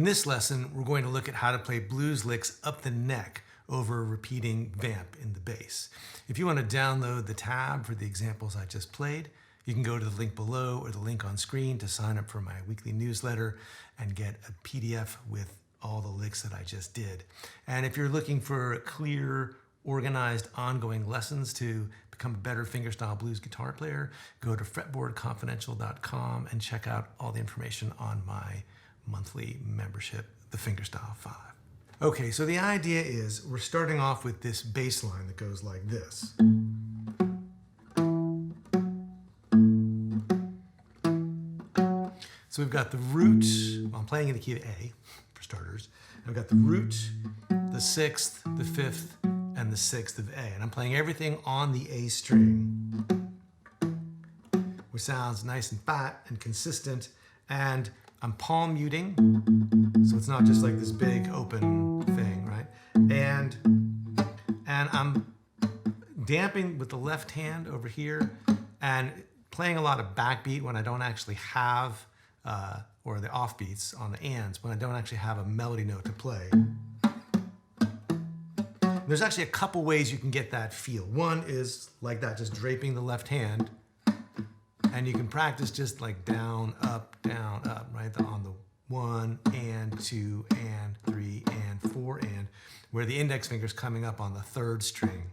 this lesson, we're going to look at how to play blues licks up the neck over a repeating vamp in the bass. If you want to download the tab for the examples I just played, you can go to the link below or the link on screen to sign up for my weekly newsletter and get a PDF with all the licks that I just did. And if you're looking for clear, organized, ongoing lessons to become a better fingerstyle blues guitar player, go to fretboardconfidential.com and check out all the information on my monthly membership, the Fingerstyle 5. Okay, so the idea is we're starting off with this bass line that goes like this. So we've got the root, well, I'm playing in the key of A for starters. I've got the root, the sixth, the fifth, and the sixth of A. And I'm playing everything on the A string, which sounds nice and fat and consistent. And I'm palm muting, so it's not just like this big open thing, right? And I'm damping with the left hand over here and playing a lot of backbeat when I don't actually have, or the offbeats on the ands, when I don't actually have a melody note to play. There's actually a couple ways you can get that feel. One is like that, just draping the left hand. And you can practice just like down, up, right? On the 1 and 2 and 3 and 4 and, where the index finger's coming up on the third string,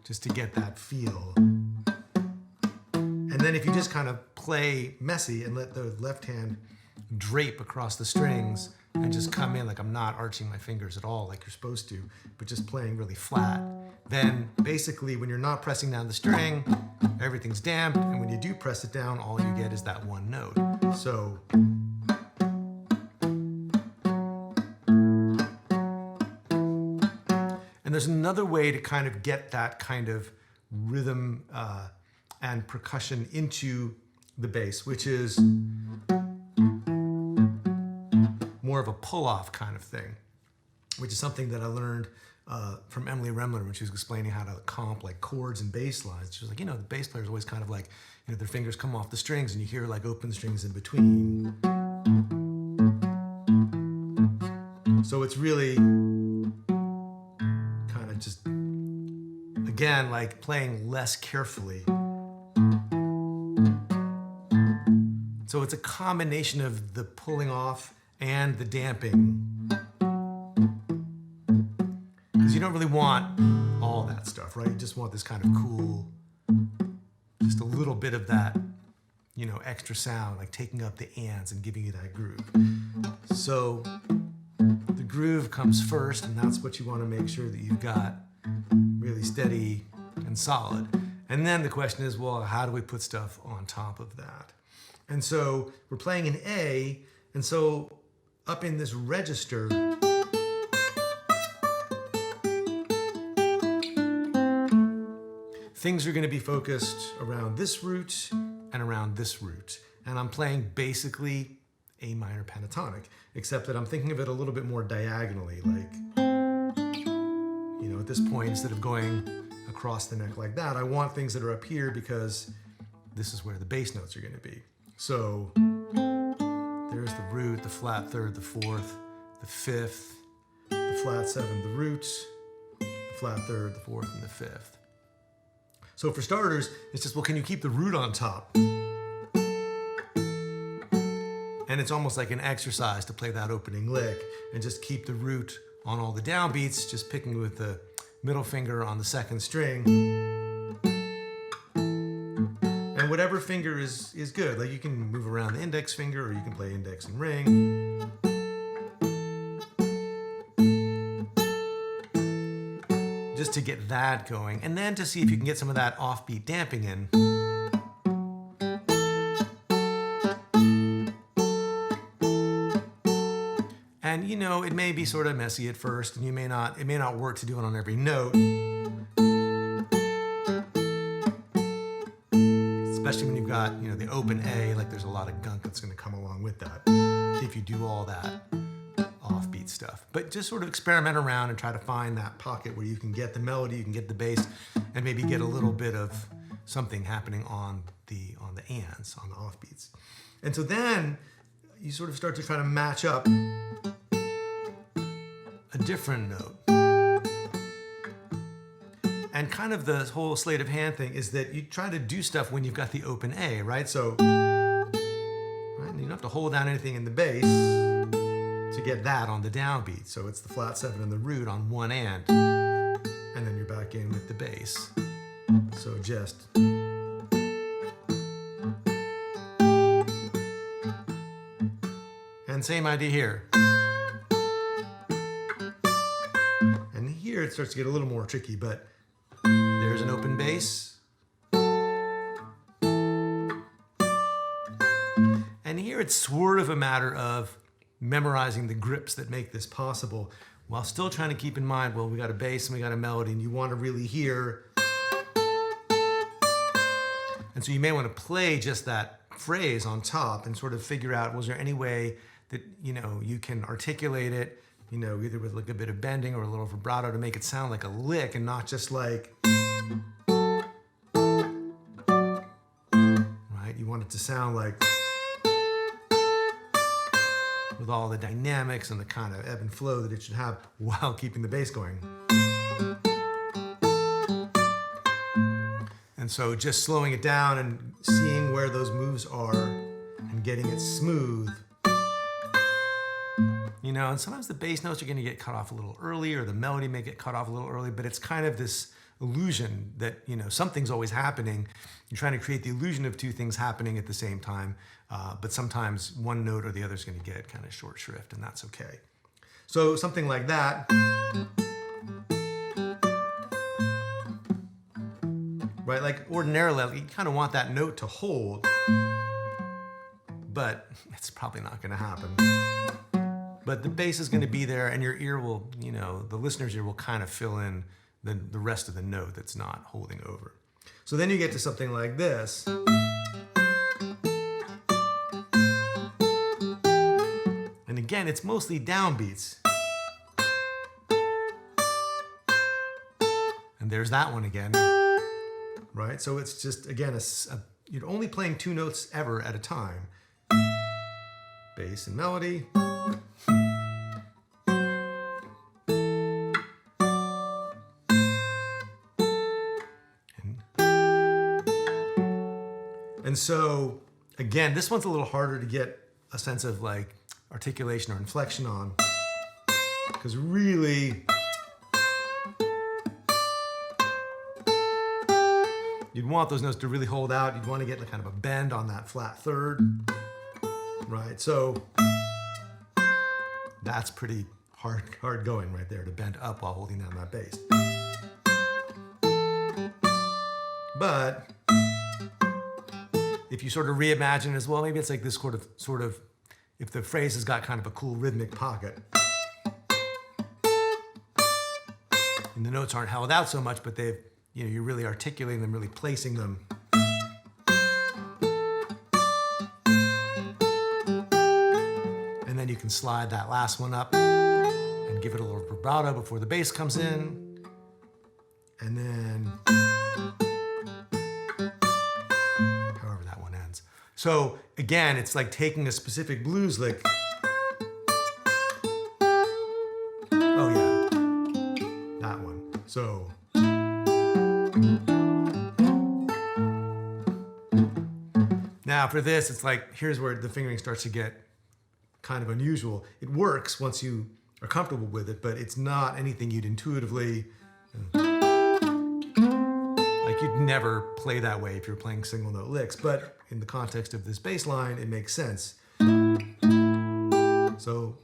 just to get that feel. And then if you just kind of play messy and let the left hand drape across the strings and just come in like I'm not arching my fingers at all like you're supposed to, but just playing really flat, then basically when you're not pressing down the string, everything's damped, and when you do press it down, all you get is that one note. So and there's another way to kind of get that kind of rhythm and percussion into the bass, which is more of a pull-off kind of thing, which is something that I learned from Emily Remler when she was explaining how to comp like chords and bass lines. She was like, the bass player's always kind of like, their fingers come off the strings and you hear like open strings in between. So it's really kind of just, again, like playing less carefully. So it's a combination of the pulling off and the damping. Because you don't really want all that stuff, right? You just want this kind of cool, just a little bit of that, extra sound, like taking up the ands and giving you that groove. So the groove comes first, and that's what you want to make sure that you've got really steady and solid. And then the question is, well, how do we put stuff on top of that? And so we're playing an A, and so up in this register, things are going to be focused around this root and around this root. And I'm playing basically A minor pentatonic, except that I'm thinking of it a little bit more diagonally, like, at this point, instead of going across the neck like that, I want things that are up here because this is where the bass notes are going to be. So there's the root, the flat third, the fourth, the fifth, the flat seven, the root, the flat third, the fourth, and the fifth. So for starters, it's just, well, can you keep the root on top? And it's almost like an exercise to play that opening lick and just keep the root on all the downbeats, just picking with the middle finger on the second string. And whatever finger is good. Like you can move around the index finger, or you can play index and ring. Just to get that going, and then to see if you can get some of that offbeat damping in. And it may be sort of messy at first, and it may not work to do it on every note. Especially when you've got, the open A, like there's a lot of gunk that's going to come along with that if you do all that offbeat stuff. But just sort of experiment around and try to find that pocket where you can get the melody, you can get the bass, and maybe get a little bit of something happening on the ands, on the offbeats. And so then, you sort of start to try to match up a different note. And kind of the whole sleight of hand thing is that you try to do stuff when you've got the open A, right? So right, you don't have to hold down anything in the bass to get that on the downbeat. So it's the flat 7 and the root on one and then you're back in with the bass. So just and same idea here. And here it starts to get a little more tricky, but there's an open bass. And here it's sort of a matter of memorizing the grips that make this possible while still trying to keep in mind, well, we got a bass and we got a melody and you want to really hear. And so you may want to play just that phrase on top and sort of figure out, was there any way that, you can articulate it, either with like a bit of bending or a little vibrato to make it sound like a lick and not just like, right? You want it to sound like, with all the dynamics and the kind of ebb and flow that it should have while keeping the bass going. And so just slowing it down and seeing where those moves are and getting it smooth. And sometimes the bass notes are going to get cut off a little early, or the melody may get cut off a little early, but it's kind of this illusion that, something's always happening. You're trying to create the illusion of two things happening at the same time, but sometimes one note or the other is going to get kind of short shrift, and that's okay. So something like that. Right, like ordinarily, you kind of want that note to hold, but it's probably not going to happen. But the bass is going to be there, and your ear will, the listener's ear will kind of fill in the rest of the note that's not holding over. So then you get to something like this. And again, it's mostly downbeats. And there's that one again. Right? So it's just, again, you're only playing two notes ever at a time. Bass and melody. And so, again, this one's a little harder to get a sense of like articulation or inflection on, because really, you'd want those notes to really hold out. You'd want to get like kind of a bend on that flat third, right? So that's pretty hard going right there, to bend up while holding down that bass. But if you sort of reimagine it as well, maybe it's like this sort of, if the phrase has got kind of a cool rhythmic pocket, and the notes aren't held out so much, but they've, you're really articulating them, really placing them. And then you can slide that last one up and give it a little vibrato before the bass comes in. And then however that one ends. So again, it's like taking a specific blues lick. Oh yeah, that one. So now for this, it's like, here's where the fingering starts to get kind of unusual. It works once you are comfortable with it, but it's not anything you'd intuitively, like you'd never play that way if you're playing single note licks, but in the context of this bass line, it makes sense. So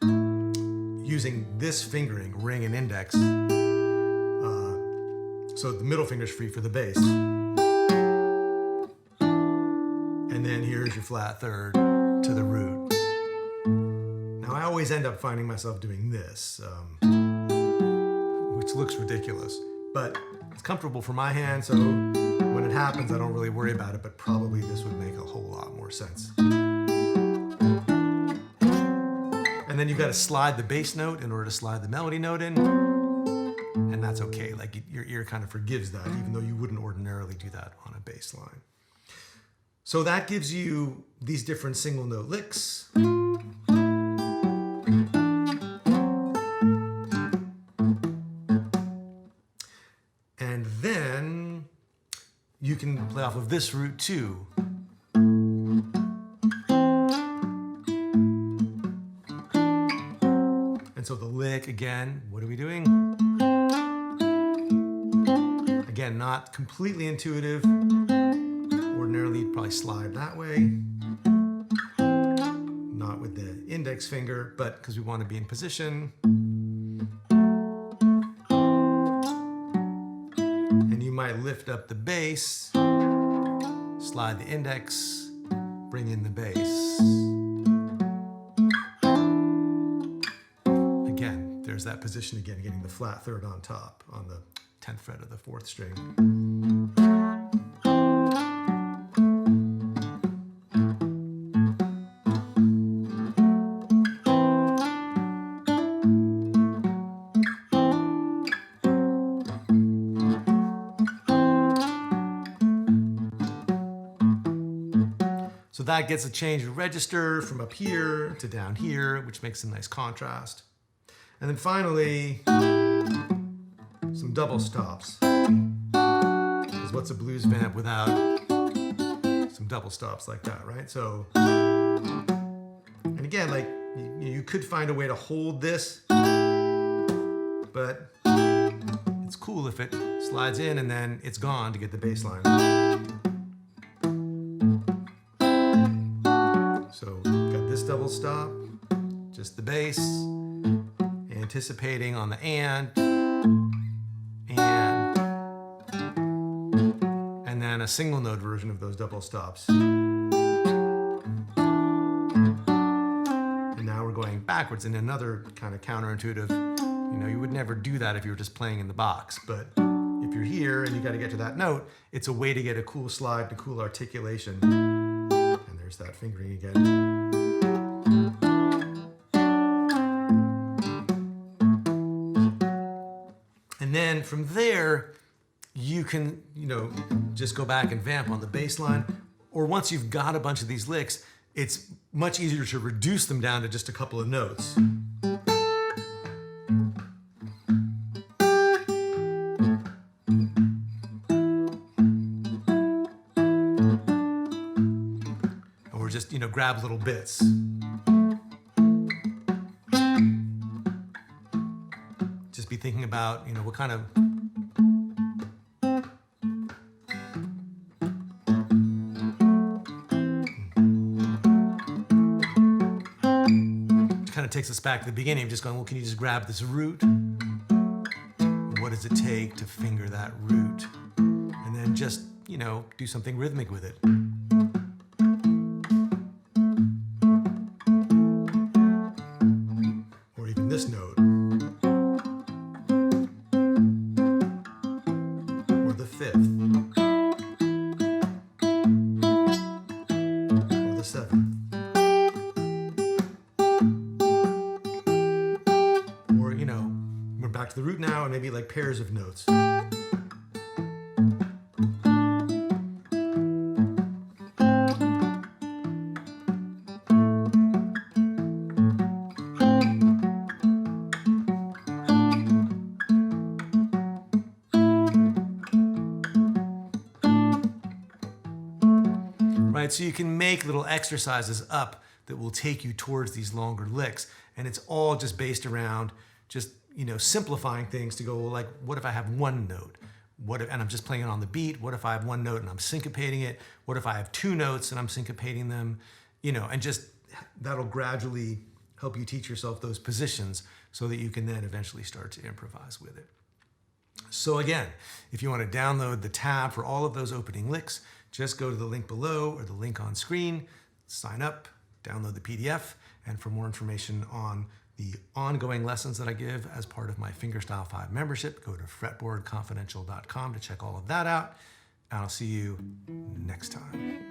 using this fingering, ring and index, so the middle finger's free for the bass. And then here's your flat third to the root. Now I always end up finding myself doing this, which looks ridiculous, but it's comfortable for my hand, so when it happens, I don't really worry about it, but probably this would make a whole lot more sense. And then you've got to slide the bass note in order to slide the melody note in, and that's okay. Like your ear kind of forgives that, even though you wouldn't ordinarily do that on a bass line. So that gives you these different single note licks. And then you can play off of this root too. And so the lick, again, what are we doing? Again, not completely intuitive. Ordinarily, you'd probably slide that way. Not with the index finger, but because we want to be in position. And you might lift up the bass, slide the index, bring in the bass. Again, there's that position again, getting the flat third on top on the 10th fret of the 4th string. So that gets a change of register from up here to down here, which makes a nice contrast. And then finally, some double stops. Because what's a blues vamp without some double stops like that, right? So, and again, like you could find a way to hold this, but it's cool if it slides in and then it's gone to get the bass line. So got this double stop, just the bass, anticipating on the and then a single note version of those double stops. And now we're going backwards in another kind of counterintuitive, you know, you would never do that if you were just playing in the box, but if you're here and you got to get to that note, it's a way to get a cool slide, to cool articulation. And there's that fingering again. And then from there, you can, you know, just go back and vamp on the bass line. Or once you've got a bunch of these licks, it's much easier to reduce them down to just a couple of notes. Or just, you know, grab little bits. Just be thinking about, you know, what kind of takes us back to the beginning of just going, well, can you just grab this root? What does it take to finger that root? And then just, you know, do something rhythmic with it. Or even this note. Or the 5th. Or the 7th. Back to the root now, and maybe like pairs of notes. Right, so you can make little exercises up that will take you towards these longer licks, and it's all just based around just, you know, simplifying things to go, well, like, what if I have one note? What if, and I'm just playing it on the beat? What if I have one note and I'm syncopating it? What if I have two notes and I'm syncopating them? You know, and just that'll gradually help you teach yourself those positions so that you can then eventually start to improvise with it. So again, if you want to download the tab for all of those opening licks, just go to the link below or the link on screen, sign up, download the PDF, and for more information on the ongoing lessons that I give as part of my Fingerstyle 5 membership, go to fretboardconfidential.com to check all of that out, and I'll see you next time.